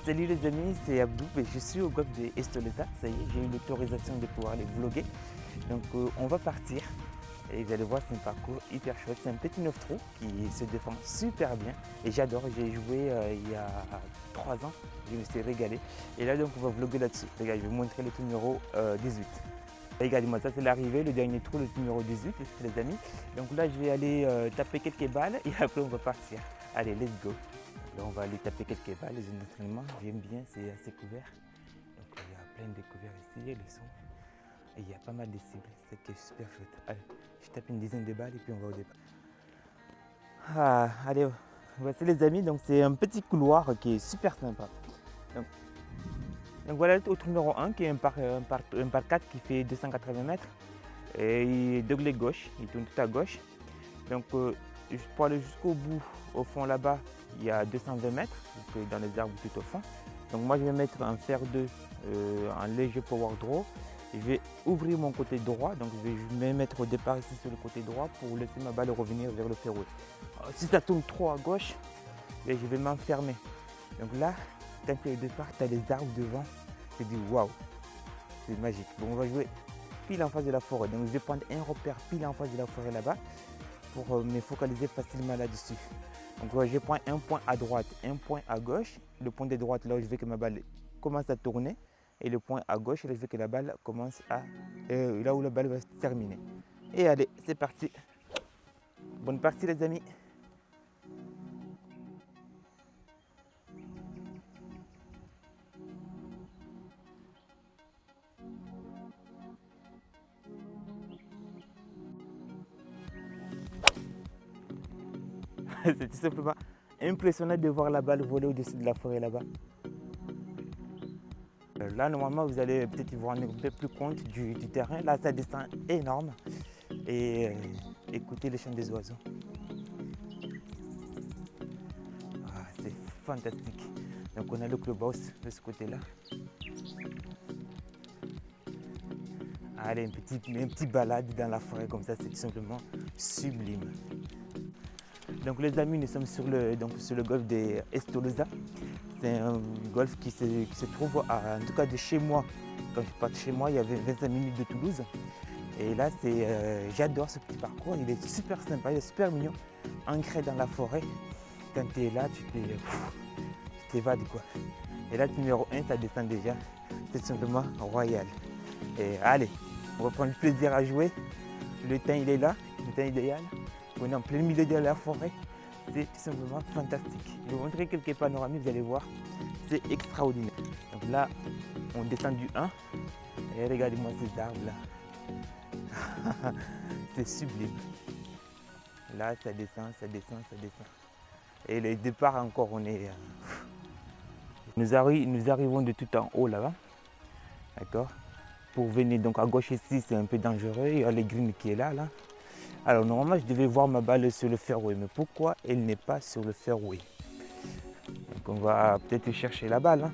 Salut les amis, c'est Abdou et je suis au golfe de Estolesa. Ça y est, j'ai eu l'autorisation de pouvoir les vlogger. Donc on va partir et vous allez voir, c'est un parcours hyper chouette. C'est un petit 9 trous qui se défend super bien et j'adore. J'ai joué il y a 3 ans, je me suis régalé. Et là donc on va vlogger là-dessus. Les gars, je vais vous montrer le trou numéro 18. Regardez-moi, ça c'est l'arrivée, le dernier trou, le numéro 18 les amis. Donc là je vais aller taper quelques balles et après on va partir. Allez, let's go. Là, on va aller taper quelques balles, les zones d'entraînement. J'aime bien, c'est assez couvert. Donc il y a plein de couverts ici, il y a les sons. Et il y a pas mal de cibles, c'est super chouette. Allez, je tape une dizaine de balles et puis on va au départ. Allez, voici les amis, donc c'est un petit couloir qui est super sympa. Donc voilà au trou numéro 1 qui est un par 4 qui fait 280 mètres. Et de l'œil gauche, il tourne tout à gauche. Donc pour aller jusqu'au bout, au fond là-bas, il y a 220 mètres, donc dans les arbres tout au fond. Donc moi je vais mettre un fer 2, un léger power draw. Je vais ouvrir mon côté droit, donc je vais me mettre au départ ici sur le côté droit pour laisser ma balle revenir vers le fairway. Si ça tourne trop à gauche, je vais m'enfermer. Donc là, quand tu es au départ, tu as les arbres devant, tu te dis waouh, c'est magique. Bon, on va jouer pile en face de la forêt. Donc je vais prendre un repère pile en face de la forêt là-bas pour me focaliser facilement là-dessus. Donc je prends un point à droite, un point à gauche. Le point de droite, là où je veux que ma balle commence à tourner. Et le point à gauche, là je veux que la balle commence à... là où la balle va se terminer. Et allez, c'est parti. Bonne partie les amis. C'est tout simplement impressionnant de voir la balle voler au-dessus de la forêt là-bas. Là, normalement, vous allez peut-être vous rendre un peu plus compte du terrain. Là, ça descend énorme. Et écoutez les chants des oiseaux. C'est fantastique. Donc, on a le clubhouse de ce côté-là. Allez, une petite balade dans la forêt comme ça, c'est tout simplement sublime. Donc les amis, nous sommes sur le golfe d'Estolesa. C'est un golfe qui se trouve, en tout cas de chez moi. Quand je pars de chez moi, il y avait 25 minutes de Toulouse. Et là, j'adore ce petit parcours, il est super sympa, il est super mignon, ancré dans la forêt. Quand tu es là, tu t'évades quoi. Et là, numéro 1, ça descend déjà, c'est tout simplement royal. Et allez, on va prendre le plaisir à jouer. Le temps il est là, le temps idéal. On est en plein milieu de la forêt. C'est tout simplement fantastique. Je vais vous montrer quelques panoramiques, vous allez voir. C'est extraordinaire. Donc là, on descend du 1. Et regardez-moi ces arbres là. C'est sublime. Là, ça descend, ça descend, ça descend. Et le départ encore, on est... Nous arrivons de tout en haut là-bas. D'accord. Pour venir donc à gauche ici, c'est un peu dangereux. Il y a les greens qui est là. Alors normalement, je devais voir ma balle sur le fairway. Mais pourquoi elle n'est pas sur le fairway? Donc on va peut-être chercher la balle.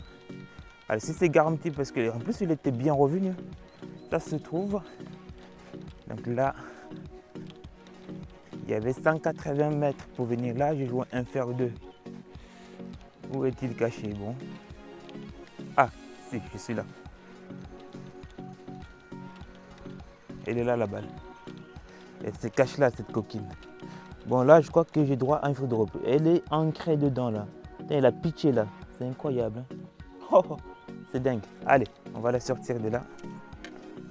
Alors si c'est garanti, parce qu'en plus il était bien revenu. Ça se trouve. Donc là, il y avait 180 mètres pour venir là. J'ai joué un fer 2. Où est-il caché? Bon. Ah, si, je suis là. Elle est là la balle. Elle se cache là cette coquine. Bon là je crois que j'ai droit à un free drop. Elle est ancrée dedans là. Elle a pitché là. C'est incroyable. Oh, c'est dingue. Allez, on va la sortir de là.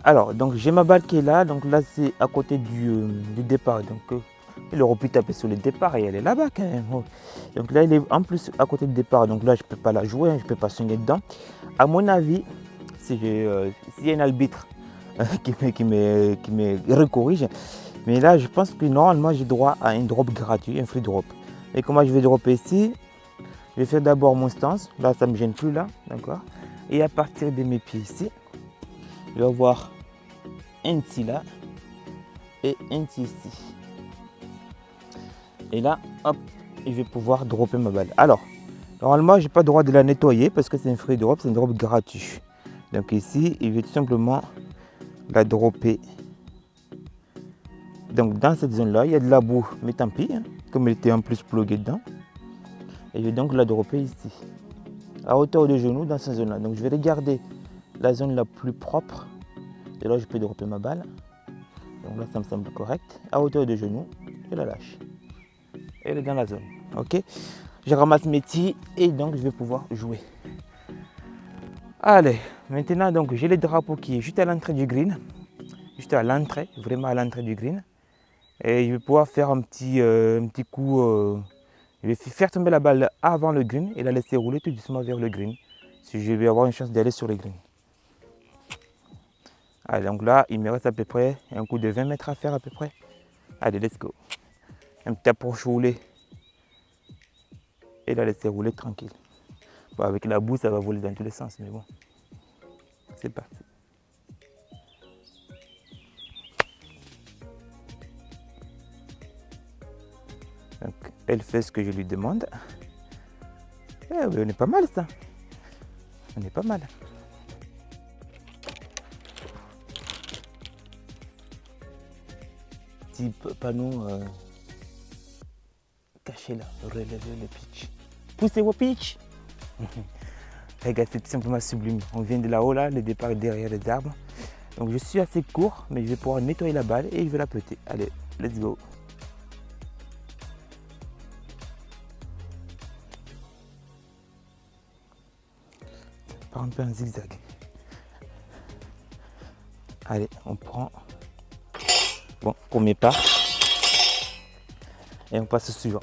Alors donc j'ai ma balle qui est là. Donc là c'est à côté du départ. Donc elle aurait pu taper sur le départ et elle est là-bas quand même. Oh. Donc là elle est en plus à côté du départ. Donc là je ne peux pas la jouer. Je ne peux pas soigner dedans. À mon avis, s'il y a un arbitre qui me recorrige. Mais là, je pense que normalement, j'ai droit à un drop gratuit, un free drop. Et comment je vais dropper ici? Je vais faire d'abord mon stance. Là, ça ne me gêne plus là, d'accord? Et à partir de mes pieds ici, je vais avoir un petit là et un petit ici. Et là, hop, je vais pouvoir dropper ma balle. Alors, normalement, je n'ai pas le droit de la nettoyer parce que c'est un free drop, c'est un drop gratuit. Donc ici, je vais tout simplement la dropper. Donc dans cette zone là, il y a de la boue, mais tant pis, comme elle était en plus pluguée dedans. Et je vais donc la dropper ici. à hauteur de genou dans cette zone-là. Donc je vais regarder la zone la plus propre. Et là, je peux dropper ma balle. Donc là, ça me semble correct. À hauteur de genou, je la lâche. Elle est dans la zone. Ok. Je ramasse mes tirs et donc je vais pouvoir jouer. Allez, maintenant donc j'ai le drapeau qui est juste à l'entrée du green. Juste à l'entrée, vraiment à l'entrée du green. Et je vais pouvoir faire un petit coup. Je vais faire tomber la balle avant le green et la laisser rouler tout doucement vers le green. Si je vais avoir une chance d'aller sur le green. Allez, donc là, il me reste à peu près un coup de 20 mètres à faire à peu près. Allez, let's go. Un petit approche roulé. Et la laisser rouler tranquille. Bon, avec la boue, ça va voler dans tous les sens, mais bon. C'est parti. Donc, elle fait ce que je lui demande. Eh oui, on est pas mal ça. On est pas mal. Petit panneau caché là, relever le pitch. Poussez vos pitch. Regarde, c'est tout simplement sublime. On vient de là-haut, là, le départ est derrière les arbres. Donc je suis assez court, mais je vais pouvoir nettoyer la balle et je vais la péter. Allez, let's go. Ça part un peu en zigzag. Allez, on prend. Bon, premier pas. Et on passe au suivant.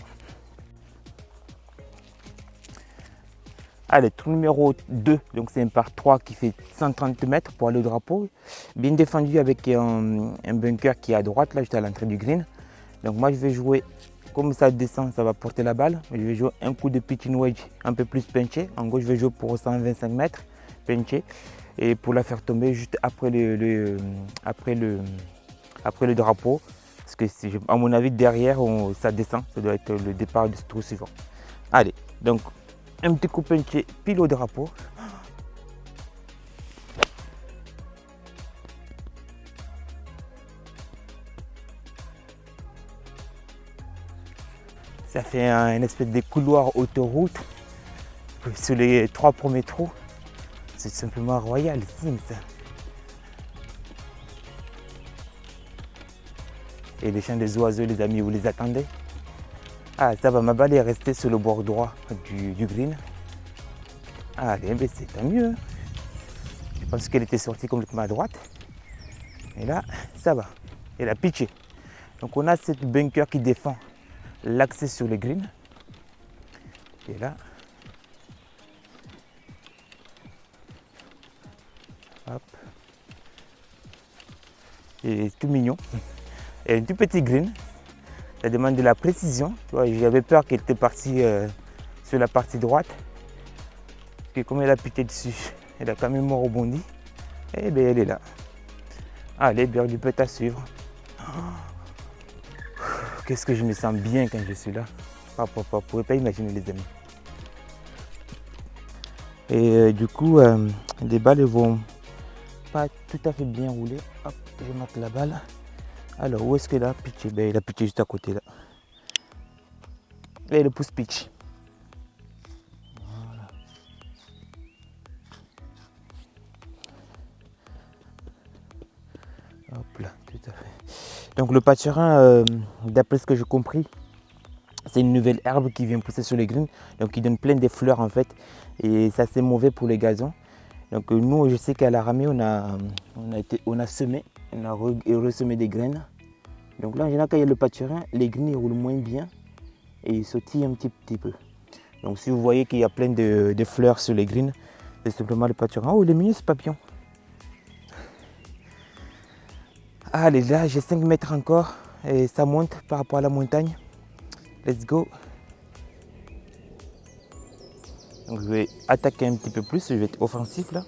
Allez, trou numéro 2, donc c'est un par 3 qui fait 130 mètres pour aller au drapeau. Bien défendu avec un bunker qui est à droite, là juste à l'entrée du green. Donc moi je vais jouer, comme ça descend, ça va porter la balle. Je vais jouer un coup de pitching wedge un peu plus penché. En gros je vais jouer pour 125 mètres penché. Et pour la faire tomber juste après le drapeau. Parce que à mon avis derrière ça descend, ça doit être le départ du trou suivant. Allez, donc un petit coup penché pile au drapeau. Ça fait une espèce de couloir autoroute sur les 3 premiers trous. C'est simplement royal, ça. Et les chants des oiseaux, les amis, vous les attendez? Ah, ça va, ma balle est restée sur le bord droit du green. Allez, mais c'est tant mieux. Je pense qu'elle était sortie complètement à droite. Et là, ça va. Elle a pitché. Donc on a cette bunker qui défend l'accès sur le green. Et là, hop. Et tout mignon. Et un tout petit green. Ça demande de la précision. J'avais peur qu'elle était partie sur la partie droite. Et comme elle a pitché dessus, elle a quand même rebondi. Et bien elle est là. Allez, beurre du peut à suivre. Qu'est-ce que je me sens bien quand je suis là. Vous ne pouvez pas imaginer les amis. Et du coup, les balles ne vont pas tout à fait bien rouler. Hop, je marque la balle. Alors, où est-ce qu'elle a pitché? Ben, il a pitché juste à côté là. Et le pouce pitch. Voilà. Hop là, tout à fait. Donc le pâturin, d'après ce que j'ai compris, c'est une nouvelle herbe qui vient pousser sur les greens. Donc il donne plein de fleurs en fait. Et ça c'est mauvais pour les gazons. Donc nous, je sais qu'à la ramée, on a semé, on a ressemé des graines. Donc là, en général, quand il y a le pâturin, les greens ils roulent moins bien et ils sautillent un petit peu. Donc si vous voyez qu'il y a plein de fleurs sur les greens, c'est simplement le pâturin. Oh, il est mignon ce papillon. Allez, là, j'ai 5 mètres encore et ça monte par rapport à la montagne. Let's go. Donc je vais attaquer un petit peu plus, je vais être offensif là.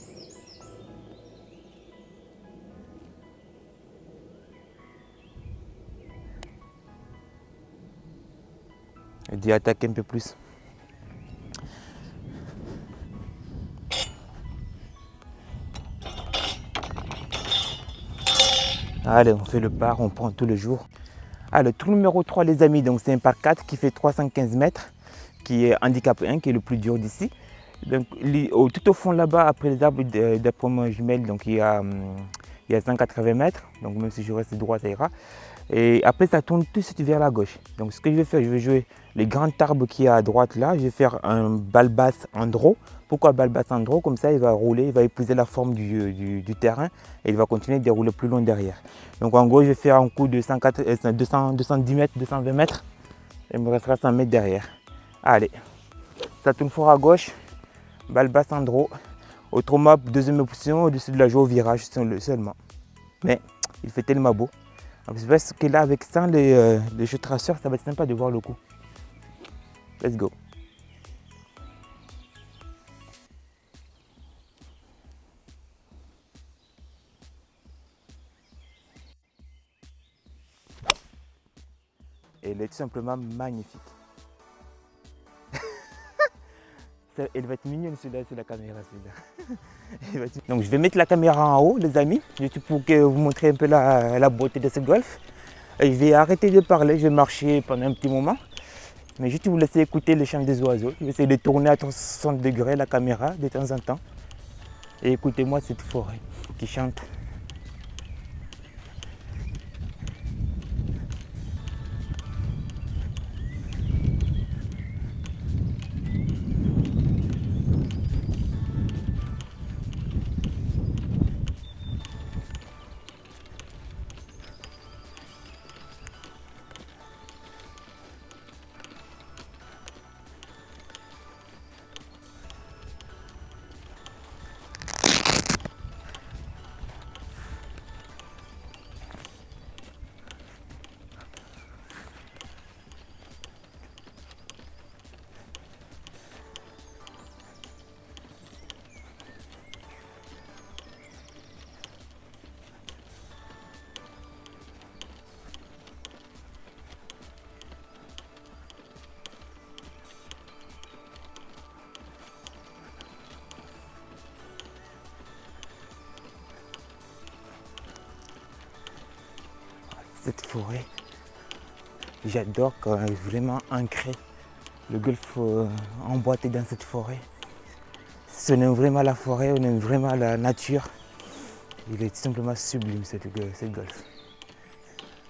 Je dis attaquer un peu plus. Allez, on fait le par, on prend tous les jours. Ah, le trou numéro 3 les amis, donc c'est un par 4 qui fait 315 mètres, qui est handicap 1, qui est le plus dur d'ici. Donc, tout au fond là-bas, après les arbres, d'après mon jumelle, donc il y a 180 mètres. Donc même si je reste droit, ça ira. Et après, ça tourne tout de suite vers la gauche. Donc ce que je vais faire, je vais jouer les grands arbres qui est à droite là. Je vais faire un balbasse andro. Pourquoi balbasse andro? Comme ça, il va rouler, il va épouser la forme du terrain et il va continuer de dérouler plus loin derrière. Donc en gros, je vais faire un coup de 210 mètres, 220 mètres. Il me restera 100 mètres derrière. Allez, ça tourne fort à gauche. Balbasse andro. Autrement, deuxième option, au-dessus de la joue au virage seulement. Mais il fait tellement beau. Donc, c'est parce que là, avec ça, les jeux traceurs, ça va être sympa de voir le coup. Let's go. Et elle est tout simplement magnifique. Elle va être mignonne celui-là, c'est la caméra celui-là. Donc je vais mettre la caméra en haut, les amis, juste pour que vous montrer un peu la beauté de ce golf. Et je vais arrêter de parler, je vais marcher pendant un petit moment. Mais juste vous laisser écouter le chant des oiseaux. Je vais essayer de tourner à 360 degrés la caméra de temps en temps. Et écoutez-moi cette forêt qui chante. Cette forêt, j'adore quand elle est vraiment ancrée. Le golf emboîté dans cette forêt. Si on aime vraiment la forêt, on aime vraiment la nature. Il est tout simplement sublime cette golf.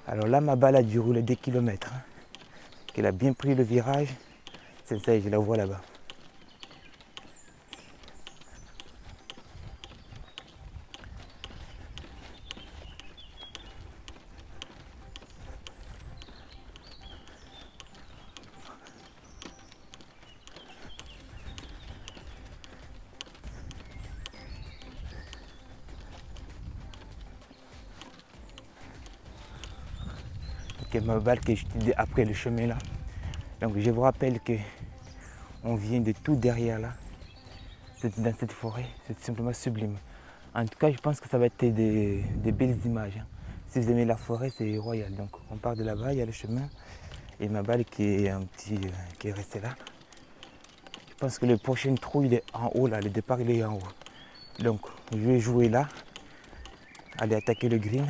Alors là, ma balle a dû rouler des kilomètres. Elle a bien pris le virage. C'est ça, je la vois là-bas. Ok, ma balle que j'étais après le chemin là. Donc je vous rappelle que on vient de tout derrière là. Dans cette forêt, c'est simplement sublime. En tout cas, je pense que ça va être des belles images. Si vous aimez la forêt, c'est royal. Donc on part de là-bas, il y a le chemin. Et ma balle qui est restée là. Je pense que le prochain trou il est en haut là, le départ il est en haut. Donc je vais jouer là, aller attaquer le green.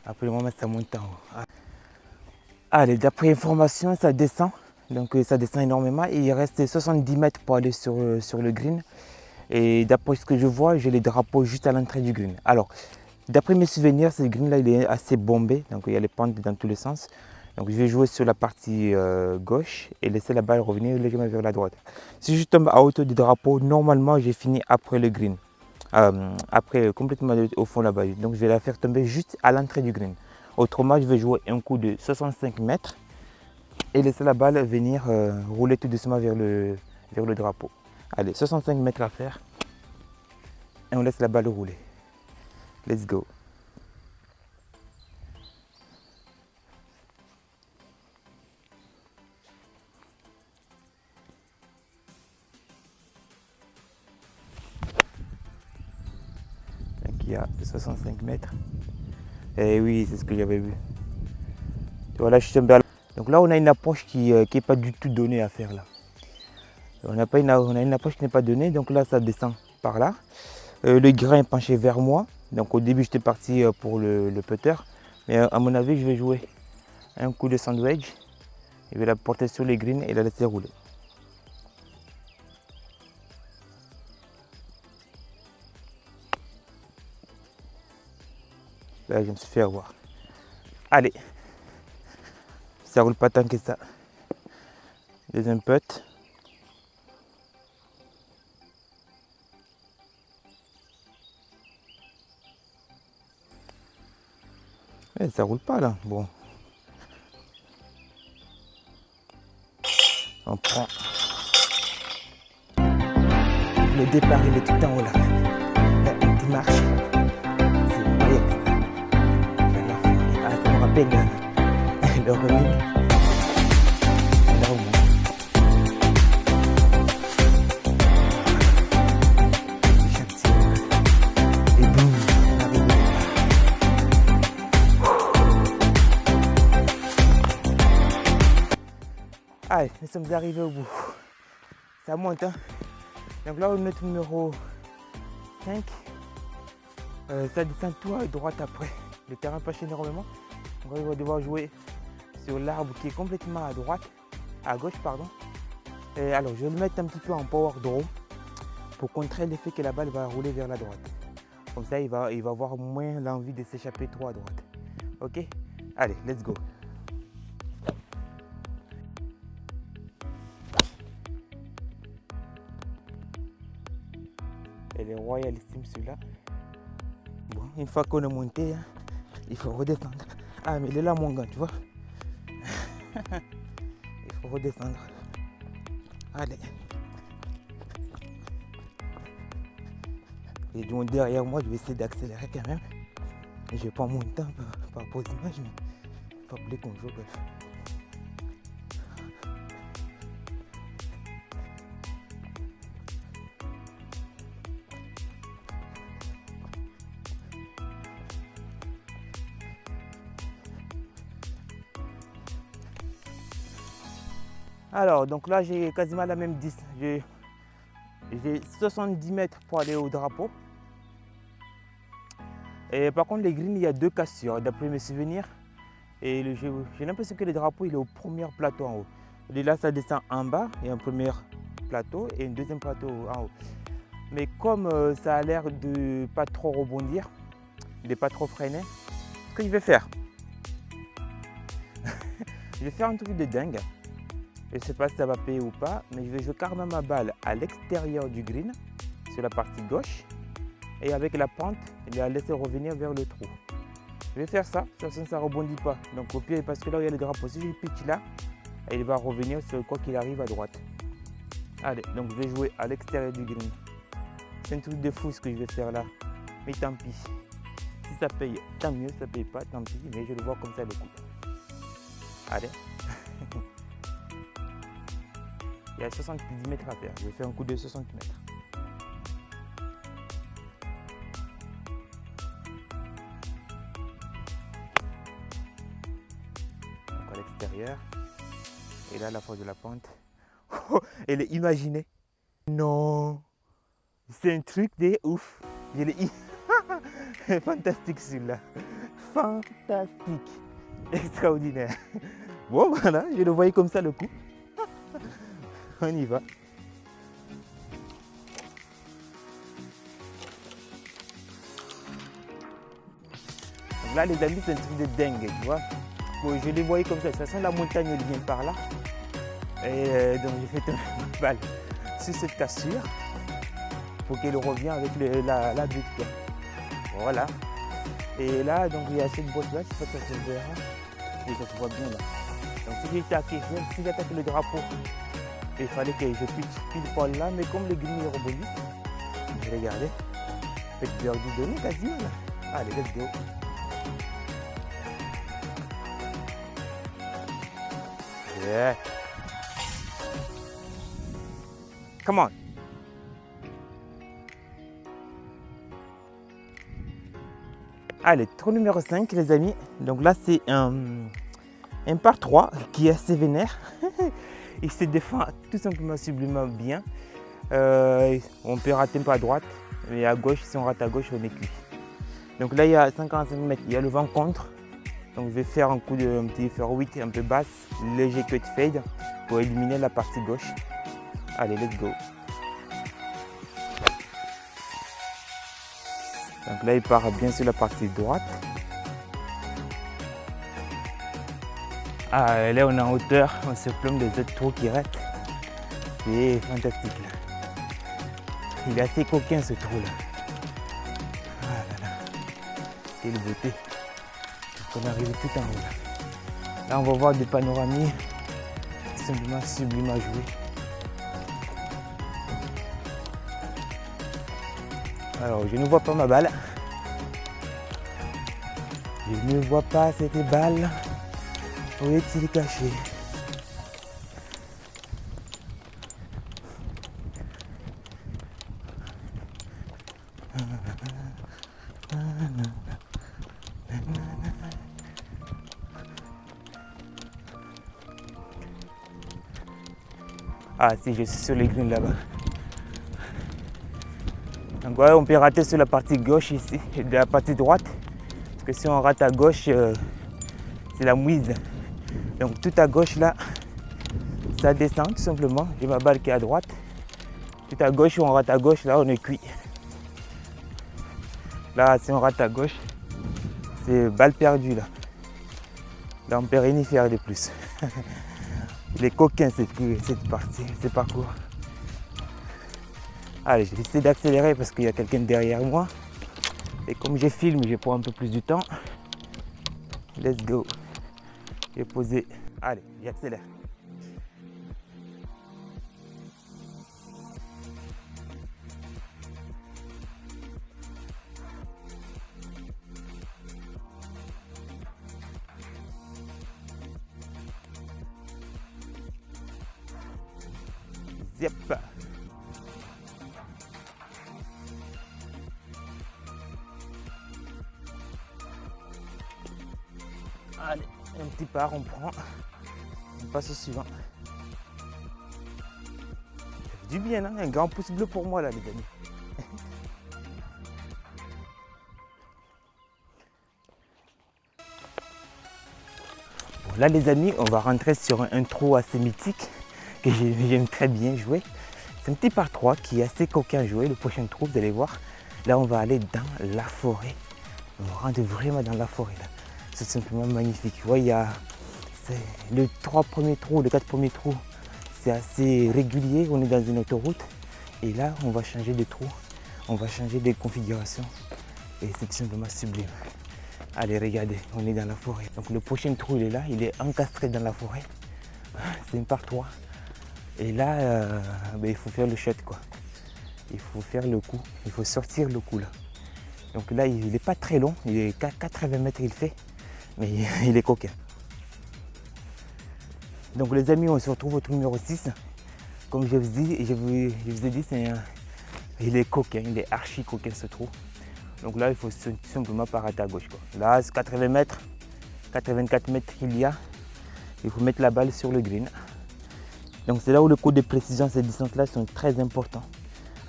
Après le moment ça monte en haut. Allez, d'après information, ça descend. Donc ça descend énormément. Et il reste 70 mètres pour aller sur le green. Et d'après ce que je vois, j'ai les drapeaux juste à l'entrée du green. Alors, d'après mes souvenirs, ce green là il est assez bombé. Donc il y a les pentes dans tous les sens. Donc je vais jouer sur la partie gauche et laisser la balle revenir légèrement vers la droite. Si je tombe à hauteur du drapeau, normalement j'ai fini après le green. Après complètement au fond là-bas. Donc je vais la faire tomber juste à l'entrée du green. Autrement, je vais jouer un coup de 65 mètres et laisser la balle venir rouler tout doucement vers le drapeau. Allez, 65 mètres à faire et on laisse la balle rouler. Let's go. Donc il y a 65 mètres. Et oui, c'est ce que j'avais vu. Voilà, je suis tombé. Donc là, on a une approche qui n'est pas du tout donnée à faire là. On a une approche qui n'est pas donnée, donc là, ça descend par là. Le grain est penché vers moi. Donc au début, j'étais parti pour le putter. Mais à mon avis, je vais jouer un coup de sandwich. Je vais la porter sur les greens et la laisser rouler. Là, je me suis fait avoir. Allez. Ça roule pas tant que ça. Deuxième putt. Ouais, ça roule pas là. Bon. On prend. Le départ, il est tout en haut là. La petite marche. C'est incroyable. Ah, ça me rappelle le running. Là où et boum, on arrive. Allez, nous sommes arrivés au bout. Ça monte, hein. Donc là, on est notre numéro 5. Ça descend tout à droite après. Le terrain pêche énormément. Donc on va devoir jouer sur l'arbre qui est complètement à gauche, pardon. Et alors, je vais le mettre un petit peu en power draw pour contrer l'effet que la balle va rouler vers la droite. Comme ça, il va avoir moins l'envie de s'échapper trop à droite. Ok? Allez, let's go. Elle est royalissime celui-là. Bon, une fois qu'on est monté, hein, il faut redescendre. Ah, mais il est là mon gars, tu vois. Il faut redescendre. Allez. Et donc derrière moi, je vais essayer d'accélérer quand même. Et je prends mon temps par rapport aux images, mais il faut pas oublier qu'on joue au golf. Alors, donc là, j'ai quasiment la même distance. J'ai 70 mètres pour aller au drapeau. Et par contre, les greens, il y a 2 cassures, d'après mes souvenirs. Et j'ai l'impression que le drapeau, il est au premier plateau en haut. Et là, ça descend en bas. Il y a un premier plateau et un deuxième plateau en haut. Mais comme ça a l'air de pas trop rebondir, de pas trop freiner, ce que je vais faire, je vais faire un truc de dingue. Je ne sais pas si ça va payer ou pas, mais je vais jouer carrément ma balle à l'extérieur du green, sur la partie gauche, et avec la pente, je vais la laisser revenir vers le trou. Je vais faire ça, de toute façon ça ne rebondit pas. Donc au pire, parce que là où il y a le drapeau, si je pitch là, il va revenir sur quoi qu'il arrive à droite. Allez, donc je vais jouer à l'extérieur du green. C'est un truc de fou ce que je vais faire là, mais tant pis. Si ça paye, tant mieux, ça ne paye pas, tant pis, mais je le vois comme ça le coup. Allez. Il y a 70 mètres à faire. Je vais faire un coup de 60 mètres. Donc à l'extérieur. Et là, la force de la pente. Oh, elle est imaginée. Non. C'est un truc de ouf. Fantastique celui-là. Fantastique. Extraordinaire. Bon, voilà, je le voyais comme ça le coup. On y va. Donc là, les amis, c'est un truc de dingue, tu vois. Bon, je les voyais comme ça. De toute façon, la montagne, elle vient par là. Et donc, j'ai fait une balle sur cette cassure pour qu'elle revienne avec la butte. Voilà. Et là, donc, il y a cette bosse-là. Je ne sais pas si ça se verra. Et ça se voit bien là. Donc, si j'attaque le drapeau, il fallait que je pitch pile poil là, mais comme le green est rebondit, je vais regarder. Petit birdie donné quasiment là. Allez, let's go. Yeah. Come on. Allez, trou numéro 5 les amis. Donc là c'est un par 3 qui est assez vénère. Il se défend tout simplement sublimement bien. On peut rater un peu à droite, mais à gauche, si on rate à gauche, on est cuit. Donc là, il y a 55 mètres, il y a le vent contre. Donc je vais faire un coup de petit fairway un peu basse, léger cut fade pour éliminer la partie gauche. Allez, let's go. Donc là, il part bien sur la partie droite. Ah, là on est en hauteur, on se plombe des autres trous qui restent. C'est fantastique là. Il est assez coquin ce trou là. Ah là là, quelle beauté. Donc on est arrivé tout en haut là. Là on va voir des panoramiques, simplement sublimes à jouer. Alors je ne vois pas ma balle. Je ne vois pas cette balle. Où est-il caché? Ah si, je suis sur les greens là-bas. Donc voilà, on peut rater sur la partie gauche ici et de la partie droite. Parce que si on rate à gauche, c'est la mouise. Donc tout à gauche là, ça descend tout simplement. J'ai ma balle qui est à droite. Tout à gauche, on rate à gauche, là on est cuit. Là, si on rate à gauche, c'est balle perdue là. Là, on ne peut rien y faire de plus. Il est coquin cette partie, ce parcours. Allez, je vais essayer d'accélérer parce qu'il y a quelqu'un derrière moi. Et comme je filme, je prends un peu plus du temps. Let's go. J'ai posé. Allez, j'accélère. Zip. Allez, un petit part, on prend. On passe au suivant. Ça fait du bien, hein? Un grand pouce bleu pour moi là, les amis. Bon, là, les amis, on va rentrer sur un trou assez mythique que j'aime très bien jouer. C'est un petit par 3 qui est assez coquin à jouer. Le prochain trou, vous allez voir. Là, on va aller dans la forêt. On rentre vraiment dans la forêt là. C'est simplement magnifique. Vous voyez, il y a les 3 premiers trous, les 4 premiers trous, c'est assez régulier. On est dans une autoroute. Et là, on va changer de trou. On va changer de configuration. Et c'est tout simplement sublime. Allez, regardez, on est dans la forêt. Donc le prochain trou, il est là. Il est encastré dans la forêt. C'est une par 3. Et là, il faut faire le shot quoi. Il faut faire le coup. Il faut sortir le coup là. Donc là, il n'est pas très long. Il est 80 mètres il fait. Mais il est coquin. Donc les amis, on se retrouve au trou numéro 6. Comme je vous ai dit, il est coquin. Il est archi coquin ce trou. Donc là, il faut simplement pas rater à gauche quoi. Là, c'est 80 mètres. 84 mètres il y a. Il faut mettre la balle sur le green. Donc c'est là où le cours de précision, ces distances-là sont très importants.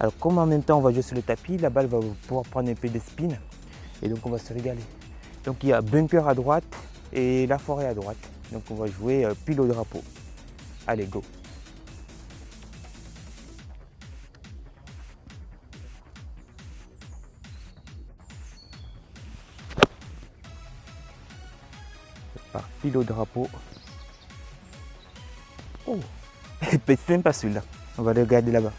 Alors comme en même temps on va jouer sur le tapis, la balle va pouvoir prendre un peu de spin et donc on va se régaler. Donc il y a bunker à droite et la forêt à droite. Donc on va jouer pile au drapeau. Allez, go. Par pile au drapeau. Oh, c'est sympa celui-là. On va le regarder là-bas.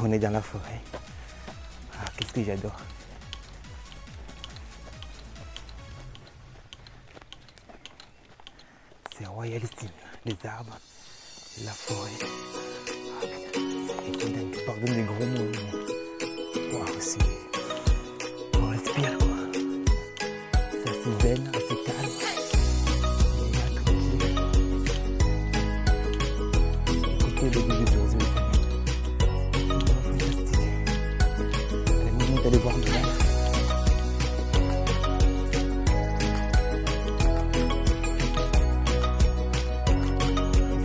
On est dans la forêt. Ah, qu'est-ce que j'adore. C'est royalissime. Les arbres, la forêt. Ah, pardonne les gros mots. Waouh, on respire quoi. C'est assez zen, assez calme. Et tranquille. Écoutez le bruit des oiseaux. Allez voir de là.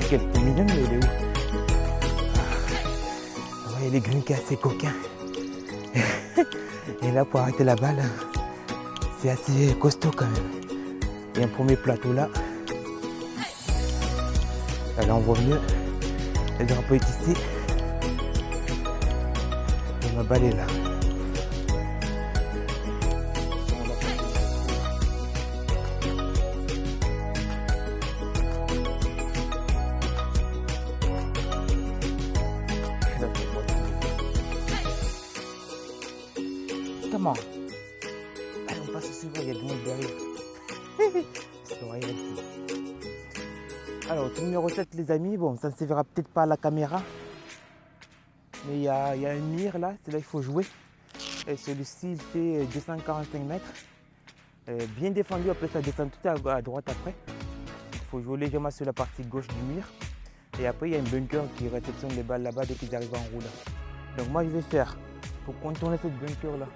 Quel mignon, il est où? Ah, ouais, les greens qui est assez coquin. Et là, pour arrêter la balle, c'est assez costaud quand même. Il y a un premier plateau là. Là, on voit mieux. Le drapeau est ici. Et ma balle est là. comment? Allez, on passe sur, il y a du monde derrière. C'est royal. Alors, tout numéro 7, les amis, bon, ça ne se verra peut-être pas à la caméra, mais il y a un mire là, c'est là qu'il faut jouer. Et celui-ci, il fait 245 mètres. Bien défendu, après ça descend tout à droite après. Il faut jouer légèrement sur la partie gauche du mur. Et après, il y a un bunker qui réceptionne les balles là-bas dès qu'ils arrivent en roue là. Donc moi, je vais faire, pour contourner cette bunker là,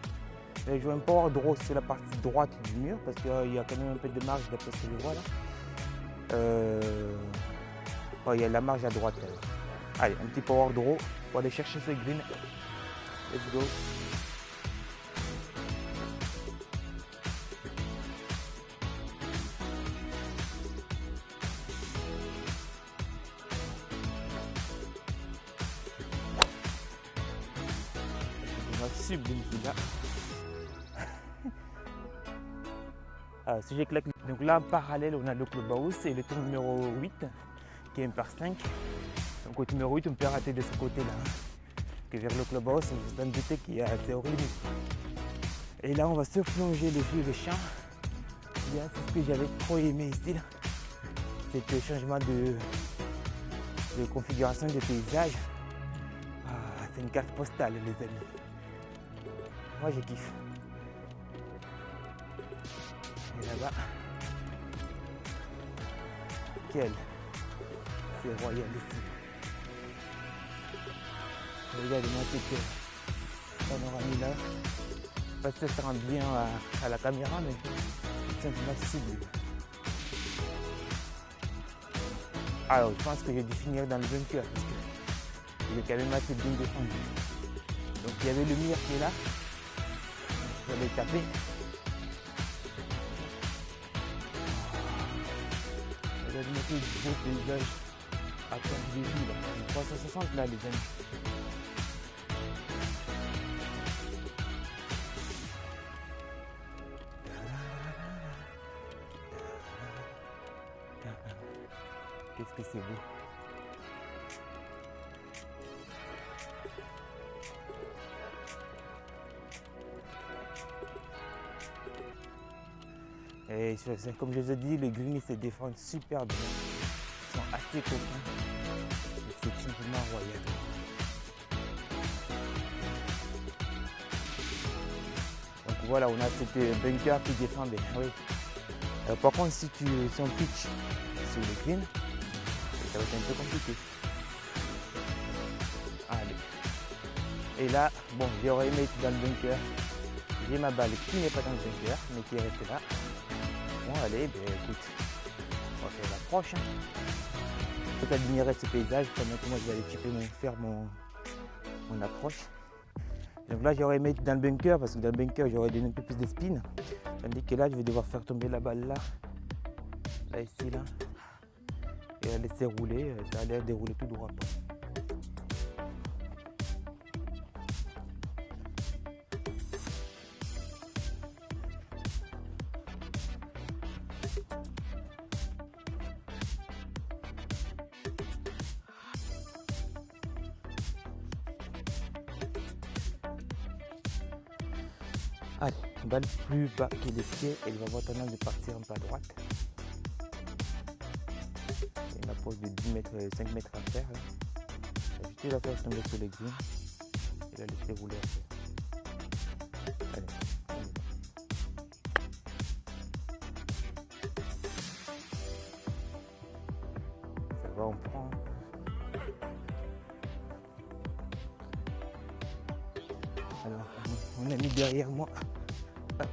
je vais jouer un power draw sur la partie droite du mur, parce qu'il y a quand même un peu de marge d'après ce que je vois là. Oh, il y a la marge à droite. Allez, un petit power draw pour aller chercher ce green. Let's go. Sublime celui-là. Alors, si j'éclate, donc là en parallèle on a le clubhouse et le tour numéro 8 qui est 1 par 5. Donc au numéro 8 on peut rater de ce côté là. Que vers le clubhouse vous en doutez qu'il y a assez horrible. Et là on va se plonger les vieux de champ. C'est ce que j'avais trop aimé ici là. C'était le changement de configuration de paysage. Ah, c'est une carte postale les amis. Moi je kiffe. Et là-bas, quel c'est royal ici. Regardez-moi cette panoramique là. Je ne sais pas si ça rend bien à la caméra, mais c'est simplement sublime. Alors je pense que j'ai dû finir dans le bunker parce qu'il est quand même assez bien défendu. Donc il y avait le mur qui est là. Je vais taper. Regardez-moi ce beau paysage à perte de vue là. 360 là les amis. Qu'est-ce que c'est beau. Et comme je vous ai dit, les greens se défendent super bien. Ils sont assez coquins. C'est simplement royal. Donc voilà, on a cette bunker qui défend bien. Oui. Par contre, si on pitch sur le green, ça va être un peu compliqué. Allez. Et là, bon, j'aurais aimé être dans le bunker. J'ai ma balle qui n'est pas dans le bunker, mais qui est restée là. Bon, allez, ben écoute, on va faire l'approche. Je vais admirer ce paysage pendant que moi je vais aller faire mon approche. Donc là, j'aurais aimé être dans le bunker parce que dans le bunker, j'aurais donné un peu plus de spin. Tandis que là, je vais devoir faire tomber la balle là, ici, là, et la laisser rouler. Ça a l'air de rouler tout droit. Allez, balle plus bas que les pieds, elle va avoir tendance de partir un peu à droite. Il y a une approche de 10 mètres, 5 mètres à faire. Je vais la faire tomber sur les greens et la laisser rouler après. Allez, ça va, on prend. Alors, on a mis derrière moi. Hop.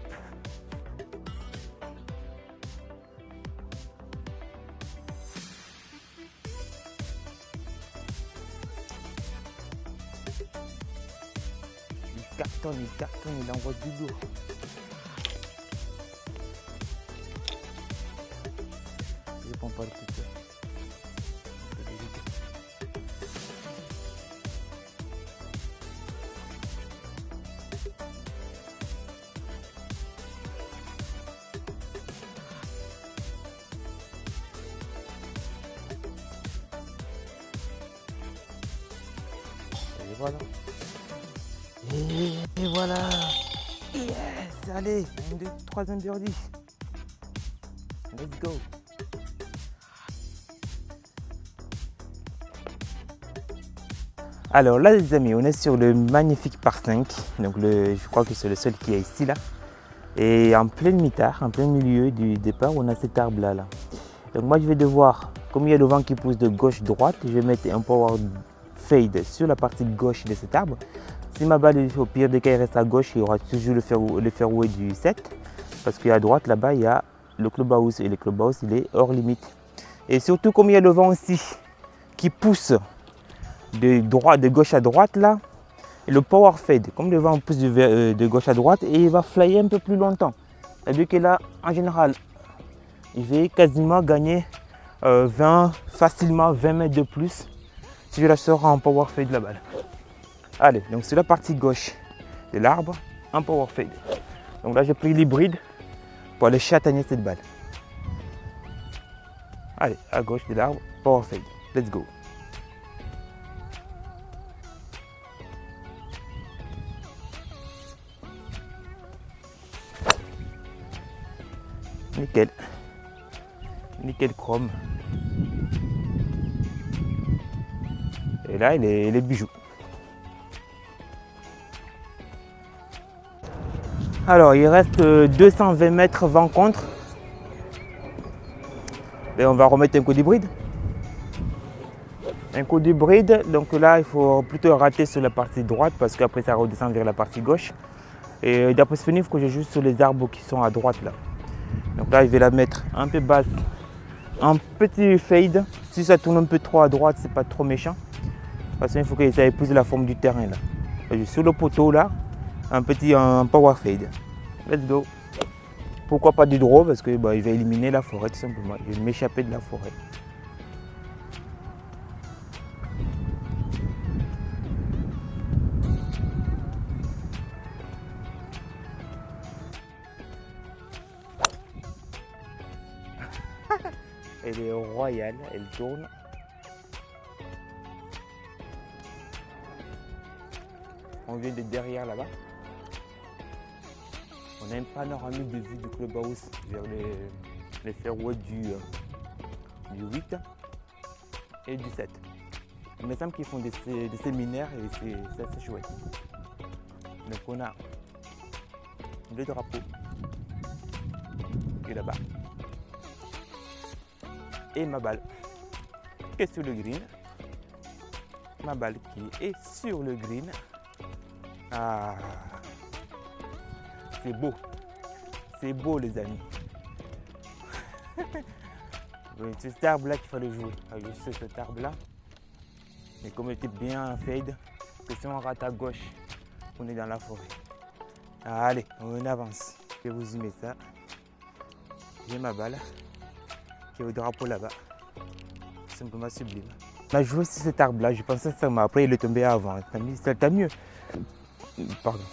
Il cartonne, il envoie du lourd. Je prends pas le coup de cœur. Et voilà. Et voilà. Yes, allez, 1, 2, 3e birdie. Let's go. Alors là les amis, on est sur le magnifique par 5. Donc je crois que c'est le seul qui est ici là. Et en pleine mitard, en plein milieu du départ, on a cet arbre là. Donc moi je vais devoir, comme il y a le vent qui pousse de gauche-droite, je vais mettre un power fade sur la partie gauche de cet arbre. Si ma balle au pire des cas reste à gauche, il y aura toujours le fairway du 7. Parce qu'à droite là-bas, il y a le clubhouse et le clubhouse il est hors limite. Et surtout comme il y a le vent aussi qui pousse de gauche à droite là, et le power fade, comme le vent pousse de gauche à droite, et il va flyer un peu plus longtemps. C'est-à-dire que là, en général, il va quasiment gagner facilement 20 mètres de plus si je la sors en power fade la balle. Allez, donc c'est la partie gauche de l'arbre en power fade. Donc là, j'ai pris l'hybride pour aller chatagner cette balle. Allez, à gauche de l'arbre, power fade. Let's go. Nickel. Nickel chrome. Et là, il est les bijoux. Alors, il reste 220 mètres vent contre. Et on va remettre un coup d'hybride. Un coup d'hybride. Donc là, il faut plutôt rater sur la partie droite parce qu'après, ça redescend vers la partie gauche. Et d'après ce il faut que je joue sur les arbres qui sont à droite là. Donc là, je vais la mettre un peu basse, un petit fade. Si ça tourne un peu trop à droite, c'est pas trop méchant. Parce qu'il faut que ça épouse la forme du terrain là. Et sur le poteau là, un power fade. Let's go. Pourquoi pas du draw? Parce que il va éliminer la forêt tout simplement. Je vais m'échapper de la forêt. Elle est royale, elle tourne. On vient de derrière là-bas. On a un panoramique de vue du clubhouse vers les fairways du 8 et du 7. Il me semble qu'ils font des séminaires et c'est assez chouette. Donc on a le drapeau qui est là-bas. Et ma balle qui est sur le green. Ma balle qui est sur le green. Ah, c'est beau les amis. C'est cet arbre là qu'il fallait jouer. C'est cet arbre là. Et comme il était bien fade, que si on rate à gauche, on est dans la forêt. Allez, on avance. Je vais vous zoomer ça. J'ai ma balle qui est au drapeau là-bas. Simplement sublime. On a joué sur cet arbre là, je pensais sincèrement. Après il est tombé avant. T'as mieux. Pardon.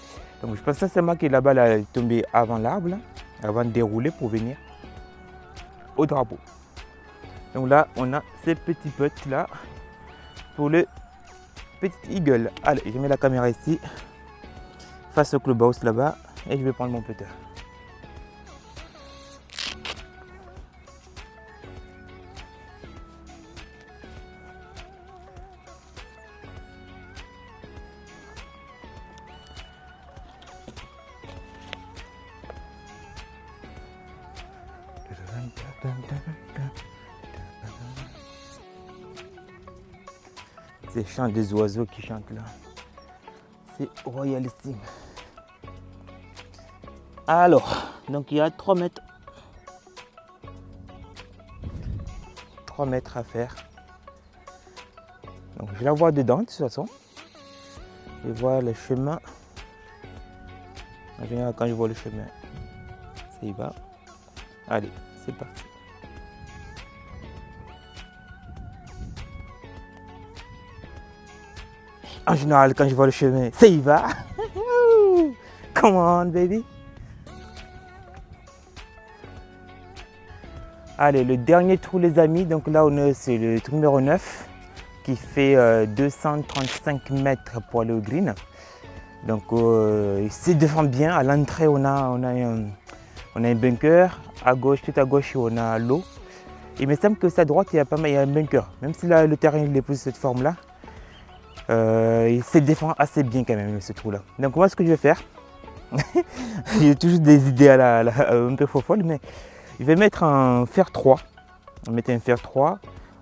Donc je pense sincèrement que la balle est tombée avant l'arbre, avant de dérouler pour venir au drapeau. Donc là, on a ces petits putts là pour le petit eagle. Allez, je mets la caméra ici, face au clubhouse là-bas, et je vais prendre mon putter. Ces chants des oiseaux qui chantent là, c'est royalissime. Alors, donc il y a 3 mètres à faire. Donc je la vois dedans de toute façon. Je vois le chemin. En général, quand je vois le chemin, ça y va. Allez, c'est parti. En général, quand je vois le chemin, ça y va. Come on, baby. Allez, le dernier trou, les amis. Donc là, c'est le trou numéro 9 qui fait 235 mètres pour aller au green. Donc il se défend bien. À l'entrée, on a un bunker. À gauche, tout à gauche, on a l'eau. Il me semble que à droite, il y a un bunker. Même si là, le terrain il est de cette forme-là, il se défend assez bien quand même, ce trou-là. Donc moi, ce que je vais faire, j'ai toujours des idées un peu folles, mais je vais mettre un fer 3. On va mettre un fer 3,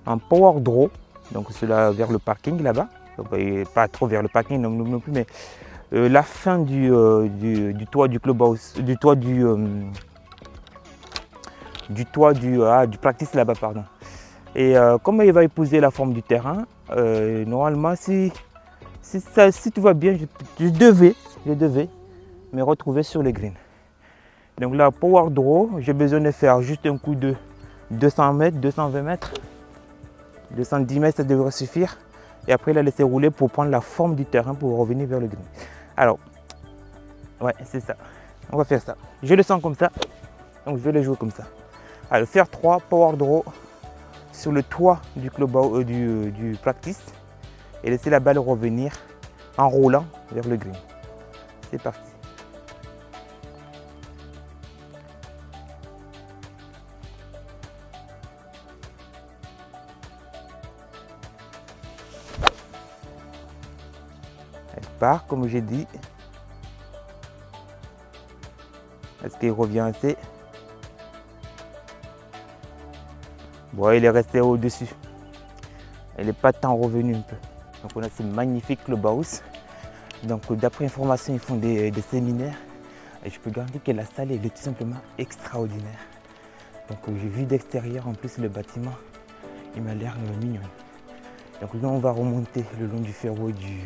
un power draw, donc cela vers le parking là-bas. Donc, pas trop vers le parking non plus, mais la fin du toit du clubhouse, du toit du practice là-bas, pardon. Et comme il va épouser la forme du terrain, normalement, si tout va bien, je devais me retrouver sur les greens. Donc là, power draw, j'ai besoin de faire juste un coup de 200 mètres, 220 mètres, 210 mètres, ça devrait suffire. Et après, la laisser rouler pour prendre la forme du terrain pour revenir vers le green. Alors, ouais, c'est ça. On va faire ça. Je le sens comme ça, donc je vais le jouer comme ça. Alors, faire 3 power draw sur le toit du du practice et laisser la balle revenir en roulant vers le green. C'est parti. Elle part, comme j'ai dit. Est-ce qu'il revient assez? Bon, il est resté au-dessus. Il n'est pas tant revenu un peu. Donc on a ce magnifique clubhouse. Donc d'après information, ils font des séminaires. Et je peux garantir que la salle est tout simplement extraordinaire. Donc j'ai vu d'extérieur en plus le bâtiment. Il m'a l'air mignon. Donc là on va remonter le long du fairway du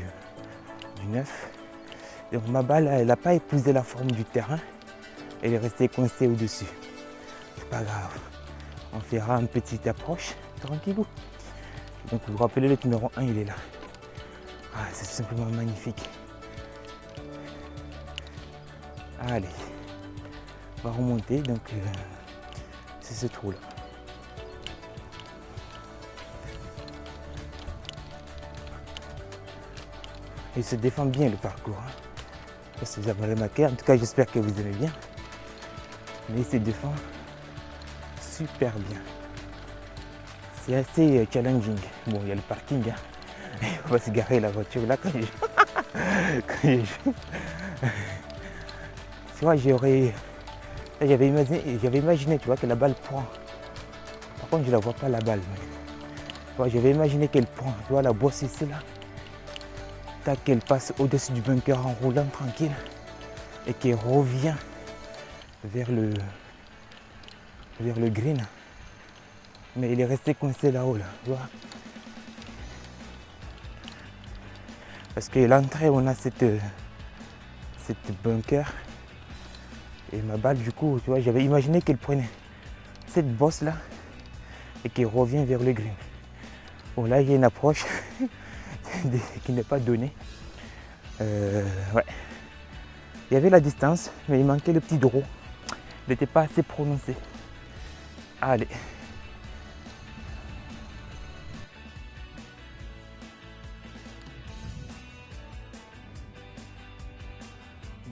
9. Donc ma balle, elle n'a pas épousé la forme du terrain. Elle est restée coincée au-dessus. C'est pas grave. On fera une petite approche, tranquillou. Donc vous vous rappelez, le numéro 1, il est là. Ah, c'est simplement magnifique. Allez, on va remonter, donc c'est ce trou-là. Il se défend bien le parcours. Je ne sais pas si vous avez remarqué, en tout cas j'espère que vous aimez bien. Mais il se défend super bien. C'est assez challenging. Bon, il y a le parking. Hein. On va se garer la voiture là quand je joue. Tu vois, j'avais imaginé, tu vois, que la balle prend. Par contre, je ne la vois pas la balle. Mais, j'avais imaginé qu'elle prend. Tu vois, la bosse ici là. Tac, qu'elle passe au-dessus du bunker en roulant tranquille. Et qu'elle revient vers le green. Mais il est resté coincé là-haut, là, tu vois. Parce que l'entrée, on a cette bunker. Et ma balle, du coup, tu vois, j'avais imaginé qu'elle prenait cette bosse là et qu'elle revient vers le green. Bon, là, il y a une approche qui n'est pas donnée. Ouais. Il y avait la distance, mais il manquait le petit draw. Il n'était pas assez prononcé. Allez.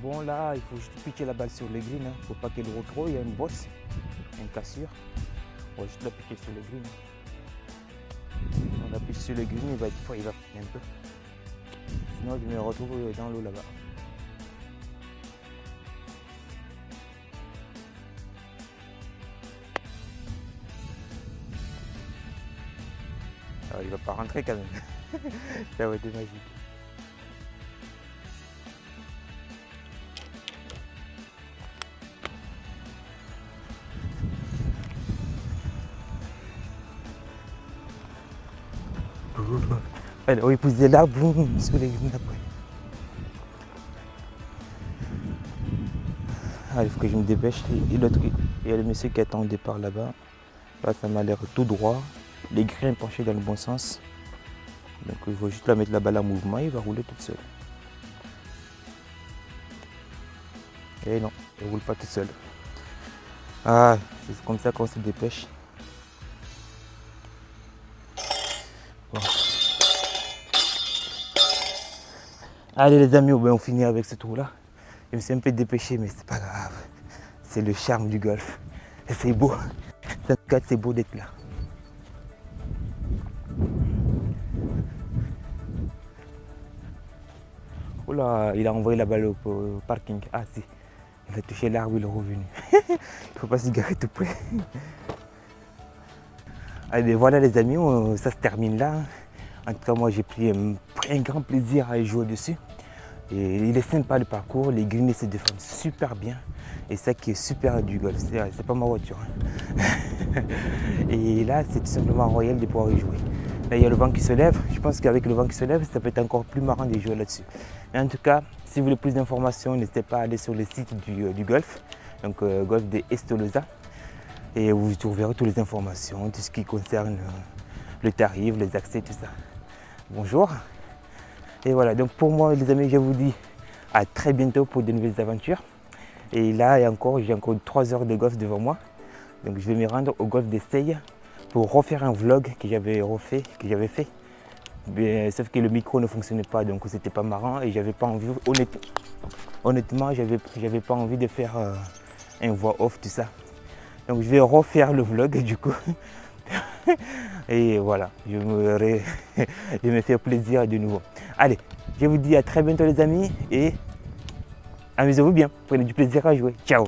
Bon là, il faut juste pitcher la balle sur le green, hein. Faut pas qu'elle retrouve, il y a une bosse, une cassure. On va juste la pitcher sur le green. On appuie sur le green, il va finir un peu. Sinon je me retrouve dans l'eau là-bas. Alors, il va pas rentrer quand même. Ça va être magique. Alors, il pousse là, boum, sur les greens après. Ah, il faut que je me dépêche. Et l'autre, il y a le monsieur qui attend au départ là-bas. Là, ça m'a l'air tout droit. Les grains penchés dans le bon sens. Donc, il faut juste la mettre la balle en mouvement, il va rouler toute seule. Et non, il ne roule pas tout seul. Ah, c'est comme ça qu'on se dépêche. Bon. Allez les amis, on finit avec ce tour là. Je me suis un peu dépêché mais c'est pas grave. C'est le charme du golf. Et c'est beau. C'est beau d'être là. Oula, il a envoyé la balle au parking. Ah si, il a touché l'arbre, il est revenu. Il ne faut pas se garer tout près. Allez, voilà les amis, ça se termine là. En tout cas, moi j'ai pris un grand plaisir à y jouer dessus. Et il est sympa le parcours, les greens se défendent super bien. Et ça qui est super du golf, c'est pas ma voiture. Hein. Et là, c'est tout simplement royal de pouvoir y jouer. Là, il y a le vent qui se lève. Je pense qu'avec le vent qui se lève, ça peut être encore plus marrant de jouer là-dessus. Mais en tout cas, si vous voulez plus d'informations, n'hésitez pas à aller sur le site du golf, donc golf de Estolosa. Et vous trouverez toutes les informations, tout ce qui concerne le tarif, les accès, tout ça. Bonjour. Et voilà, donc pour moi les amis, je vous dis à très bientôt pour de nouvelles aventures. Et là, j'ai encore 3 heures de golf devant moi. Donc je vais me rendre au golf d'Essey pour refaire un vlog que j'avais fait. Mais, sauf que le micro ne fonctionnait pas, donc c'était pas marrant et j'avais pas envie, honnêtement, j'avais pas envie de faire un voix off, tout ça. Donc je vais refaire le vlog du coup. Et voilà, je me fais plaisir de nouveau. Allez, je vous dis à très bientôt les amis et amusez-vous bien, prenez du plaisir à jouer. Ciao!